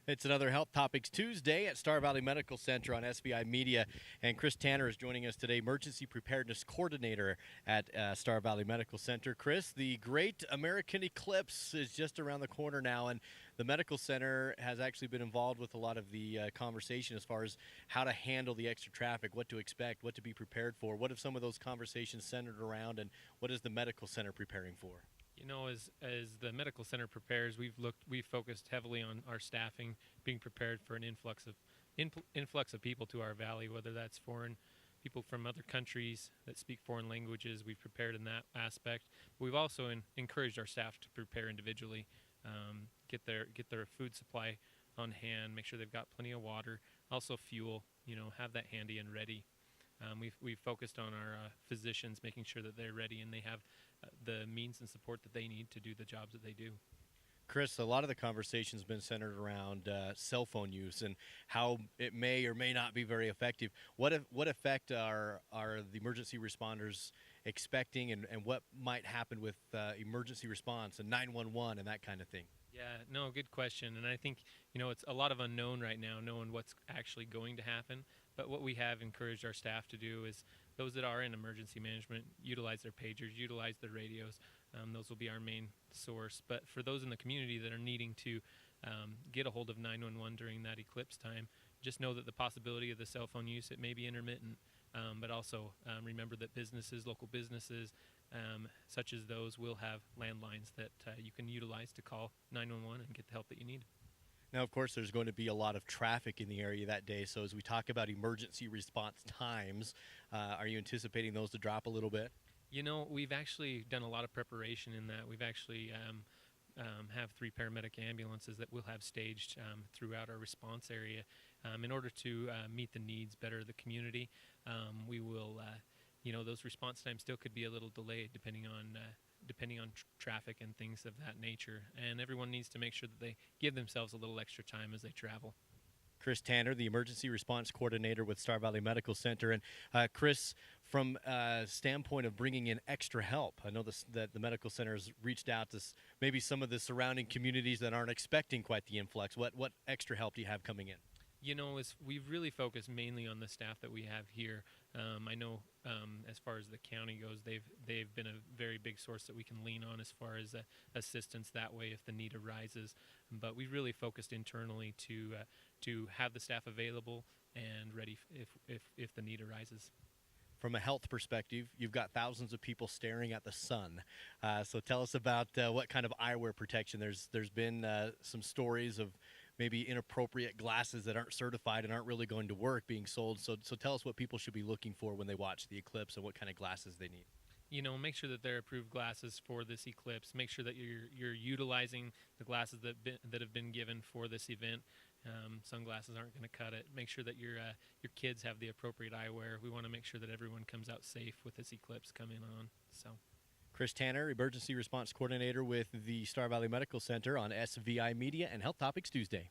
It's another Health Topics Tuesday at Star Valley Medical Center on SVI Media. And Chris Tanner is joining us today, Emergency Preparedness Coordinator at Star Valley Medical Center. Chris, the great American eclipse is just around the corner now, and the medical center has actually been involved with a lot of the conversation as far as how to handle the extra traffic, what to expect, what to be prepared for. What have some of those conversations centered around, and what is the medical center preparing for? You know, as the medical center prepares, we've focused heavily on our staffing, being prepared for an influx of people to our valley, whether that's foreign people from other countries that speak foreign languages. We've prepared in that aspect. But we've also encouraged our staff to prepare individually, get their food supply on hand, make sure they've got plenty of water, also fuel. Have that handy and ready. We've focused on our physicians, making sure that they're ready and they have the means and support that they need to do the jobs that they do. Chris, a lot of the conversation has been centered around cell phone use and how it may or may not be very effective. What effect are the emergency responders expecting, and what might happen with emergency response and 911 and that kind of thing? Yeah, no, good question. And I think, it's a lot of unknown right now, knowing what's actually going to happen. But what we have encouraged our staff to do is those that are in emergency management utilize their pagers, utilize their radios. Those will be our main source. But for those in the community that are needing to get a hold of 911 during that eclipse time, just know that the possibility of the cell phone use, it may be intermittent. But also remember that local businesses, such as those, will have landlines that you can utilize to call 911 and get the help that you need. Now, of course, there's going to be a lot of traffic in the area that day. So as we talk about emergency response times, are you anticipating those to drop a little bit? We've actually done a lot of preparation in that. We've actually have 3 paramedic ambulances that we'll have staged throughout our response area in order to meet the needs better of the community. We will, those response times still could be a little delayed depending on traffic and things of that nature. And everyone needs to make sure that they give themselves a little extra time as they travel. Chris Tanner, the Emergency Response Coordinator with Star Valley Medical Center. And Chris, from a standpoint of bringing in extra help, I know that the medical center has reached out to maybe some of the surrounding communities that aren't expecting quite the influx. What extra help do you have coming in? We've really focused mainly on the staff that we have here. I know as far as the county goes, they've been a very big source that we can lean on as far as assistance that way if the need arises. But we really focused internally to have the staff available and ready if the need arises. From a health perspective, you've got thousands of people staring at the sun. So tell us about what kind of eyewear protection. There's been some stories of maybe inappropriate glasses that aren't certified and aren't really going to work being sold. So tell us what people should be looking for when they watch the eclipse and what kind of glasses they need. Make sure that they're approved glasses for this eclipse. Make sure that you're utilizing the glasses that have been given for this event. Sunglasses aren't going to cut it. Make sure that your kids have the appropriate eyewear. We want to make sure that everyone comes out safe with this eclipse coming on. So, Chris Tanner, Emergency Response Coordinator with the Star Valley Medical Center on SVI Media and Health Topics Tuesday.